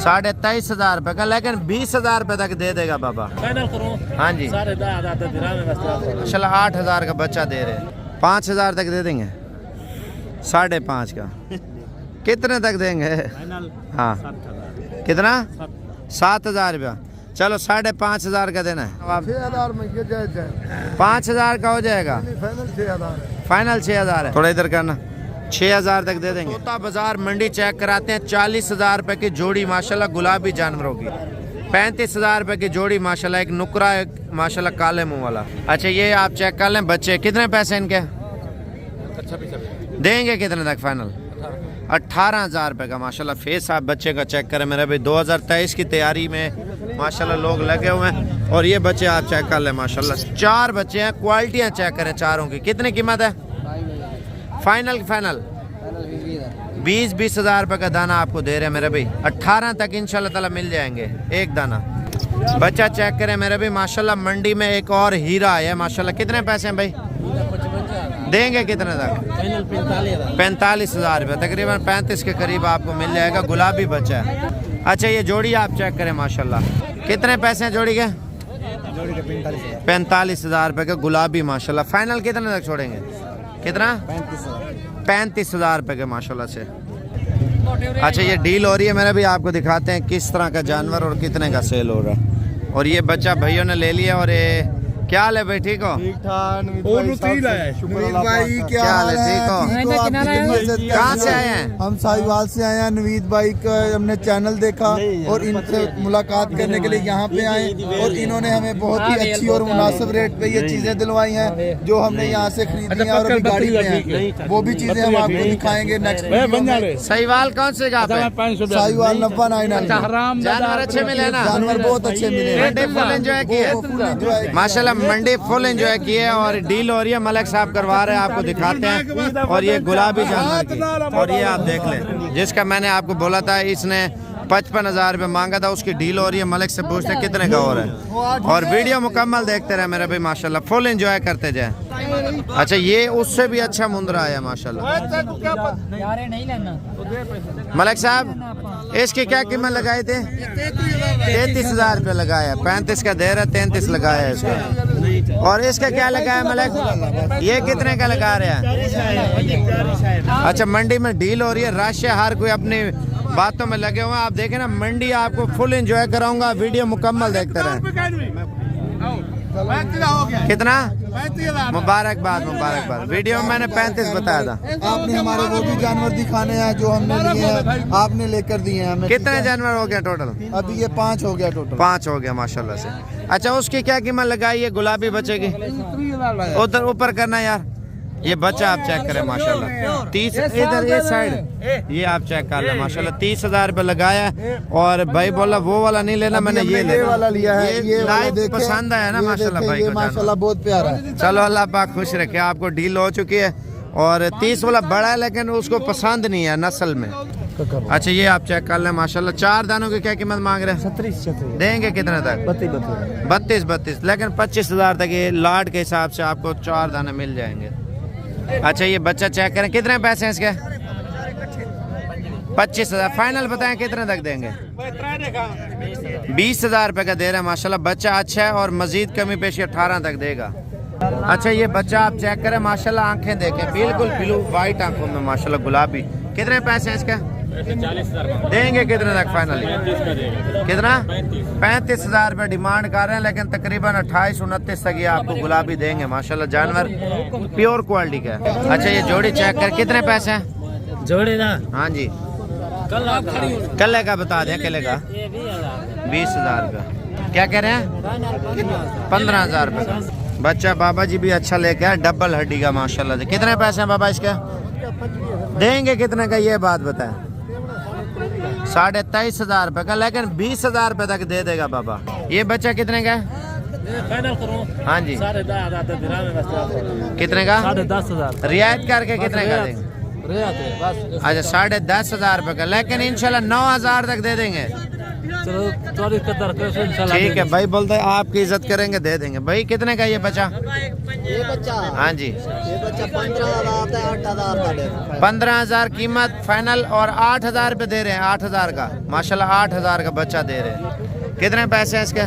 23,500 रुपए का, लेकिन 20,000 रुपए तक दे देगा बाबा। हाँ जी, माशाल्लाह 8,000 का बच्चा दे रहे, 5,000 तक दे देंगे। 5.5 का कितने तक देंगे? हाँ कितना? 7,000 रुपया। चलो 5,500 का देना है। 5,000 का हो जाएगा, फाइनल 6,000 है। थोड़ा इधर करना, 6,000 तक दे देंगे। तोता बाजार मंडी चेक कराते हैं, 40,000 रुपए की जोड़ी माशाल्लाह गुलाबी जानवरों की। 35,000 रुपए की जोड़ी माशाल्लाह, एक नुकरा एक माशाल्लाह काले मुंह वाला। अच्छा ये आप चेक कर लें बच्चे, कितने पैसे इनके देंगे? कितने तक फाइनल? 18,000 रुपए का माशाल्लाह। फेस आप बच्चे का चेक करें मेरे भाई, 2023 की तैयारी में माशाल्लाह लोग लगे हुए हैं। और ये बच्चे आप चेक कर लें माशाल्लाह, 4 बच्चे हैं, क्वालिटियाँ चेक करें चारों की। कितनी कीमत है फाइनल? 20,000 रुपए का दाना आपको दे रहे हैं मेरे भाई। 18 तक इंशाल्लाह ताला मिल जाएंगे एक दाना। बच्चा चेक करें मेरे भाई माशाल्लाह। मंडी में एक और हीरा आया माशाल्लाह। कितने पैसे हैं भाई देंगे? कितने तक? 45,000 रुपये, तकरीबन 35 के करीब आपको मिल जाएगा। गुलाबी बच्चा है। अच्छा ये जोड़ी आप चेक करें माशाल्लाह, कितने पैसे हैं जोड़ी के? 45,000 रुपये के गुलाबी माशाल्लाह। फाइनल कितने तक छोड़ेंगे? कितना? 35,000 रुपये के माशाल्लाह से। अच्छा ये डील हो रही है मेरे भी, आपको दिखाते हैं किस तरह का जानवर और कितने का सेल हो रहा है। और ये बच्चा भाइयों ने ले लिया। और ये क्या हाल है भाई? ठीक हो? ठीक ठाक। क्या हाल है? ठीक हो? कहाँ से आए हैं? हम साहिवाल से आए हैं। नवीद भाई का हमने चैनल देखा और इनसे मुलाकात करने के लिए यहाँ पे आए। और इन्होंने हमें बहुत ही अच्छी और मुनासिब रेट पे ये चीजें दिलवाई हैं जो हमने यहाँ से खरीदी हैं। और अभी गाड़ी में हैं, वो भी चीजें हम आपको दिखाएंगे नेक्स्ट। साहिवाल कौन से जगह पे? साहिवाल 99। जानवर अच्छे मिले ना? जानवर बहुत अच्छे मिले। फुल एंजॉय किए माशाल्लाह, मंडी फुल एंजॉय किए। और डील हो रही है, मलिक साहब करवा रहे हैं, आपको दिखाते हैं। और ये गुलाबी जानवर की, और ये आप देख लें, जिसका मैंने आपको बोला था इसने 55,000 रुपये मांगा था, उसकी डील हो रही है। मलिक से पूछते हैं कितने का हो रहा है। और वीडियो मुकम्मल देखते रहे मेरे भाई माशाल्लाह, फुल एंजॉय करते जाए। अच्छा ये उससे भी अच्छा मुंदरा है माशाल्लाह। मलिक साहब इसकी क्या कीमत लगाई थे? 33,000 रुपये लगाया। 35 का दे रहा, 33 लगाया इसका। और इसका क्या लगाया मलिक? ये कितने का लगा रहे हैं? अच्छा मंडी में डील हो रही है, रश है, हर कोई अपनी बातों में लगे हुए हैं। आप देखें ना, मंडी आपको फुल एंजॉय कराऊंगा, वीडियो मुकम्मल देखते रहें। कितना? मुबारकबाद मुबारकबाद। वीडियो में मैंने 35 बताया था। आपने हमारे वो भी जानवर दिखाने हैं जो हमने लिए हैं, आपने लेकर दिए हैं हमें। कितने जानवर हो गया टोटल? अभी ये 5 हो गया टोटल। 5 हो गया माशाल्लाह से। अच्छा उसकी क्या कीमत लगाई है गुलाबी बच्चे की? उधर ऊपर करना यार। ये बच्चा आप चेक करें माशाल्लाह, 30 इधर ये साइड, ये आप चेक कर लें माशाल्लाह। 30,000 रुपये लगाया। और भाई बोला वो वाला नहीं लेना, मैंने ये वाला लिया है। ये लाइव पसंद आया ना माशाल्लाह भाई को, माशाल्लाह बहुत प्यारा है। चलो अल्लाह पाक खुश रखे। आपको डील हो चुकी है। और 30 वाला बड़ा है, लेकिन उसको पसंद नहीं है नस्ल में। अच्छा ये आप चेक कर लें माशाल्लाह। 4 दानों की क्या कीमत मांग रहे हैं? 37 देंगे। कितने तक? 32, लेकिन 25,000 तक ये लाट के हिसाब से आपको 4 दाने मिल जाएंगे। अच्छा ये बच्चा चेक करें, कितने पैसे हैं इसके? 25,000 फाइनल बताएं कितने तक देंगे? 20,000 रुपये का दे रहे हैं माशाल्लाह। बच्चा अच्छा है और मजीद कमी पेशी 18 तक देगा। अच्छा ये बच्चा आप चेक करें माशाल्लाह, आंखें देखें बिल्कुल ब्लू वाइट आंखों में माशाल्लाह गुलाबी। कितने पैसे हैं इसके? 40,000 देंगे। कितने तक फाइनली? कितना? 35,000 रुपये डिमांड कर रहे हैं, लेकिन तकरीबन 28-29 तक ये आपको गुलाबी देंगे माशाल्लाह। जानवर प्योर क्वालिटी का है। अच्छा ये जोड़ी चेक कर, कितने पैसे हैं जोड़ी ना? हाँ जी कल का बता दें। कल का 20,000 रुपये। क्या कह रहे हैं? 15,000 रुपये। बच्चा बाबा जी भी अच्छा लेके आए, डबल हड्डी का माशाल्लाह। कितने पैसे हैं बाबा इसके? देंगे कितने का ये बात बताएं? 23,500 रुपये का, लेकिन 20,000 रुपये तक दे देगा बाबा। ये बच्चा कितने का है? हाँ जी 10,500। कितने का? 10,500 रियायत करके कितने का देंगे? अच्छा 10,500 रुपये का, लेकिन इंशाल्लाह 9,000 तक दे देंगे। चलो 40-71 करो इंशाल्लाह। ठीक है भाई, बोलते हैं आपकी इज्जत करेंगे, दे देंगे। भाई कितने का ये बच्चा? ये बच्चा, हाँ जी, ये बच्चा 15,000 का, 8,000 का दे। 15,000 कीमत फाइनल और 8,000 पे दे रहे हैं। 8,000 का माशाल्लाह, 8,000 का बच्चा दे रहे हैं। कितने पैसे हैं इसके?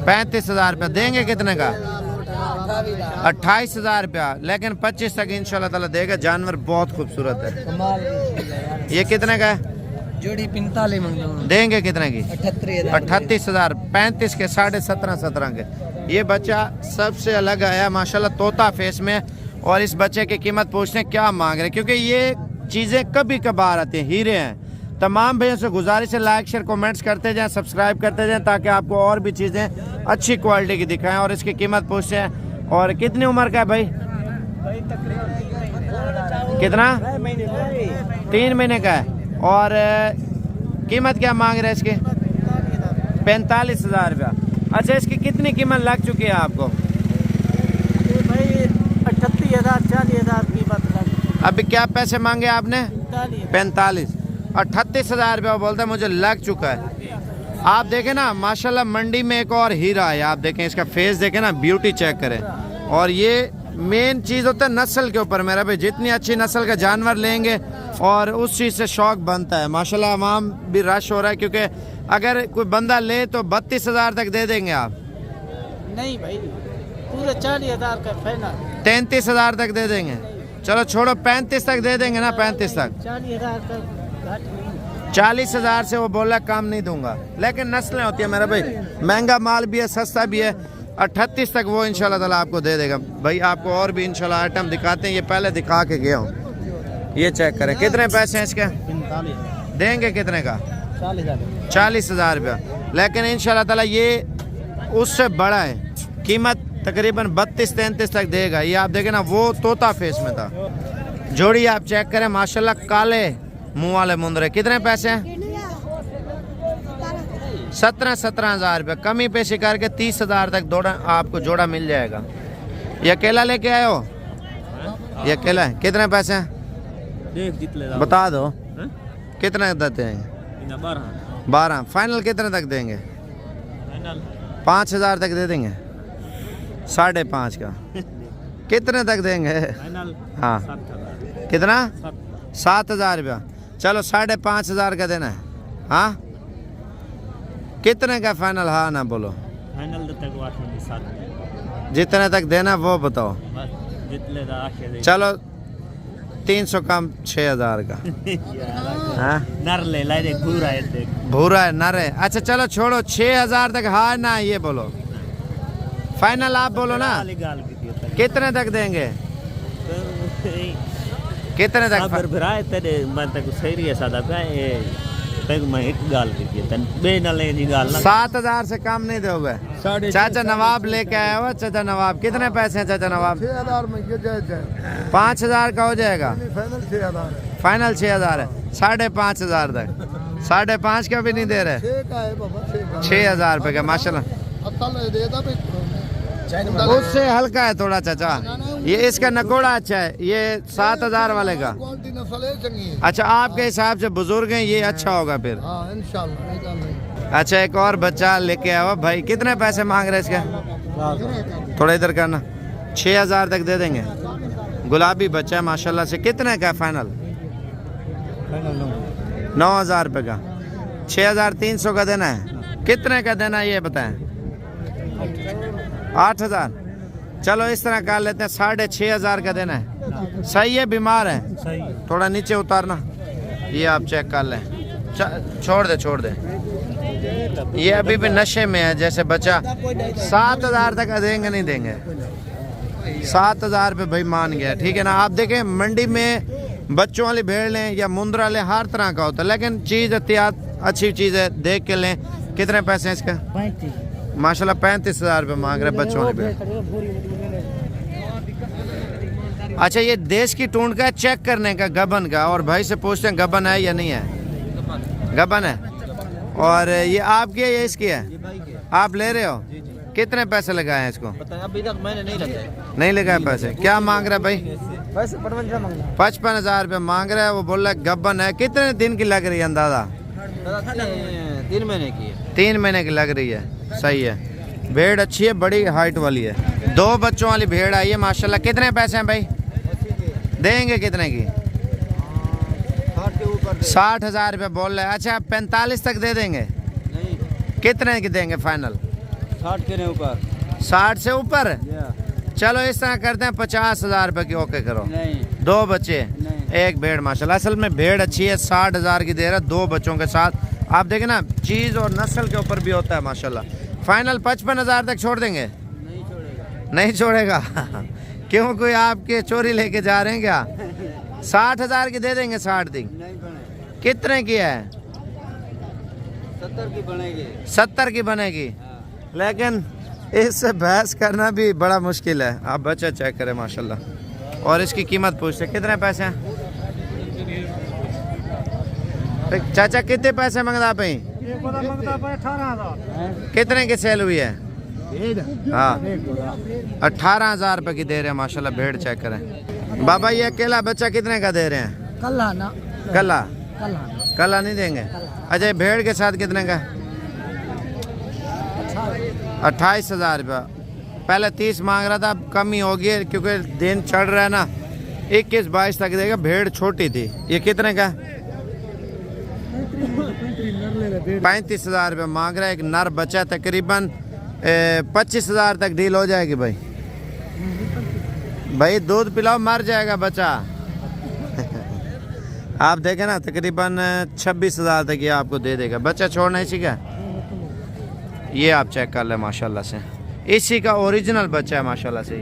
35,000 रुपया। देंगे कितने का? 28,000 रुपया, लेकिन 25 तक इंशाल्लाह ताला देगा। जानवर बहुत खूबसूरत है। ये कितने का है? जोड़ी 45 मांगता हूं। देंगे कितने की? 38,000। 38,000। 35 के 17.5 के। ये बच्चा सबसे अलग आया माशाल्लाह, तोता फेस में। और इस बच्चे की कीमत पूछते हैं क्या मांग रहे, क्योंकि ये चीज़ें कभी कभार आती हैं, हीरे हैं। तमाम भैया से गुजारिश है लाइक शेयर कमेंट्स करते जाएं, सब्सक्राइब करते जाएं, ताकि आपको और भी चीज़ें अच्छी क्वालिटी की दिखाएं। और इसकी कीमत पूछते हैं। और कितनी उम्र का है भाई? कितना? 3 महीने का है। और कीमत क्या मांग रहे हैं इसकी? 45,000 रुपया। अच्छा, इसकी कितनी कीमत लग चुकी है आपको? भाई 38,000 40,000 की बात लग। अभी क्या पैसे मांगे आपने? 45। 38,000 रुपया बोलता है मुझे लग चुका है। आप देखें ना माशाल्लाह, मंडी में एक और हीरा है। आप देखें इसका फेस, देखें ना, ब्यूटी चेक करें। और ये मेन चीज़ होता है नस्ल के ऊपर मेरा भाई। जितनी अच्छी नस्ल का जानवर लेंगे और उस चीज़ से शौक बनता है। माशाल्लाह अवाम भी रश हो रहा है, क्योंकि अगर कोई बंदा ले तो 32,000 तक दे देंगे आप? नहीं भाई, पूरे 40,000 का फाइनल। 33,000 तक दे देंगे? चलो छोड़ो, 35 तक दे देंगे ना? 35 तक। 40,000 का घाट नहीं। 40,000 से वो बोला काम नहीं दूंगा, लेकिन नस्लें होती है मेरा भाई। महंगा माल भी है, सस्ता भी है। 38 तक वो इंशाल्लाह ताला आपको दे देगा भाई। आपको और भी इंशाल्लाह आइटम दिखाते हैं। ये पहले दिखा के गया हूँ। ये चेक करें कितने पैसे हैं इसके? 45। देंगे कितने का? 40,000। 40,000 रुपया। लेकिन इंशाल्लाह ताला ये उससे बड़ा है। कीमत तकरीबन 32-33 तक देगा। ये आप देखें ना, वो तोता फेस में था। जोड़ी आप चेक करें माशाल्लाह, काले मुँह वाले मुंदरे। कितने पैसे हैं? 17,000 रुपये। कमी पेशी करके 30,000 तक आपको जोड़ा मिल जाएगा। ये अकेला लेके आए हो? ये अकेला है। कितने पैसे हैं? बता दो कितने देते हैं? 12। फाइनल कितने तक देंगे? 5,000 तक दे देंगे? 5.5 का कितने तक देंगे? हाँ, कितना? 7,000 रुपया। चलो 5,500 का देना है। हाँ, कितने का फाइनल? हाँ ना बोलो। जितने तक देना वो बताओ। चलो 300 कम 6,000 का। हाँ, नर ले लाए, भूरा है। भूरा है, नर है। अच्छा चलो छोड़ो, 6,000 तक। हाँ ना, ये बोलो फाइनल। आप बोलो ना, कितने तक देंगे? कितने तक? 7,000 से कम नहीं दोगे? चाचा नवाब लेके आया हुआ। चाचा नवाब कितने पैसे हैं? चाचा नवाब 5,000 का हो जाएगा। फाइनल 6,000 है। 5,500 तक। 5.5 का भी नहीं दे रहे? 6,000 रुपये का माशाल्लाह। उससे हल्का है थोड़ा चाचा। ये इसका नकोड़ा अच्छा है। ये 7,000 वाले का। अच्छा, आपके हिसाब से बुजुर्ग हैं, ये अच्छा होगा फिर। अच्छा, एक और बच्चा लेके आया भाई। कितने पैसे मांग रहे इसके? थोड़ा इधर करना। 6,000 तक दे देंगे। गुलाबी बच्चा है माशाल्लाह से। कितने का फाइनल? 9,000 रुपये का। 6,300 का देना है। कितने का देना है ये बताएं? 8,000। चलो इस तरह कर लेते हैं, 6,500 का देना है। सही है? बीमार है? थोड़ा नीचे उतारना। ये आप चेक कर लें। छोड़ दे। ये अभी भी नशे में है जैसे बच्चा। 7,000 तक देंगे? नहीं देंगे? 7,000 पे भाई मान गया। ठीक है ना। आप देखें मंडी में बच्चों वाली भेड़ लें या मुंद्रा लें, हर तरह का होता है, लेकिन चीज़ एहतियात अच्छी चीज़ है, देख के लें। कितने पैसे हैं इसका? 35। माशाल्लाह 35,000 रुपये मांग रहे बच्चों वाली भेड़। अच्छा, ये देश की टूंड का चेक करने का, गबन का। और भाई से पूछते हैं गबन है या नहीं है? गबन है। और ये आपकी है या इसकी है? आप ले रहे हो? कितने पैसे लगाए हैं इसको? अभी तक मैंने नहीं लगाए। नहीं लगाए पैसे? क्या मांग रहा है भाई? वैसे 55 मांग रहा है। 55,000 रुपये मांग रहा है। वो बोल रहा है गबन है। कितने दिन की लग रही है अंदाजा? 3 महीने की है। 3 महीने की लग रही है, सही है। भेड़ अच्छी है, बड़ी हाइट वाली है। 2 बच्चों वाली भेड़ आई है माशाल्लाह। कितने पैसे हैं भाई? देंगे कितने की? 60,000 रुपये बोल रहे। अच्छा 45 तक दे देंगे? नहीं, कितने की देंगे फाइनल? 60 के ऊपर। 60 से ऊपर? चलो इस तरह करते हैं, 50,000 रुपये की ओके करो। नहीं 2 बच्चे, नहीं। 1 भेड़ माशाल्लाह। असल में भेड़ अच्छी है, 60,000 की दे रहा है 2 बच्चों के साथ। आप देखें ना, चीज़ और नस्ल के ऊपर भी होता है माशाल्लाह। फाइनल 55,000 तक छोड़ देंगे? नहीं छोड़ेगा। नहीं छोड़ेगा? क्यों, कोई आपके चोरी लेके जा रहे हैं क्या? 60,000 की दे देंगे? 60 दी नहीं बने। कितने की है? 70 की बनेगी। 70 की बनेगी। लेकिन इससे बहस करना भी बड़ा मुश्किल है। आप बच्चा चेक करें माशाल्लाह। और इसकी कीमत पूछते कितने पैसे हैं? चाचा कितने पैसे मंगता पे? 18,000। कितने की सेल हुई है? हाँ 18,000 रुपये की दे रहे हैं माशाल्लाह। भेड़ चेक करें। बाबा ये अकेला बच्चा कितने का दे रहे हैं? कल्ला ना, कल्ला? कल्ला। कल्ला नहीं देंगे? अच्छा भेड़ के साथ कितने का? 28,000 रुपया। पहले 30 मांग रहा था, अब कम ही होगी क्योंकि दिन चढ़ रहा है ना। 21-22 तक देगा। भेड़ छोटी थी। ये कितने का? 35,000 रुपये मांग रहा है। एक नर बच्चा, तकरीबन 25,000 तक डील हो जाएगी भाई। भाई दूध पिलाओ, मर जाएगा बच्चा। आप देखें ना, तकरीबन 26,000 तक ये आपको दे देगा। बच्चा छोड़ना इसी का, ये आप चेक कर लें माशाल्लाह से। इसी का ओरिजिनल बच्चा है माशाल्लाह से।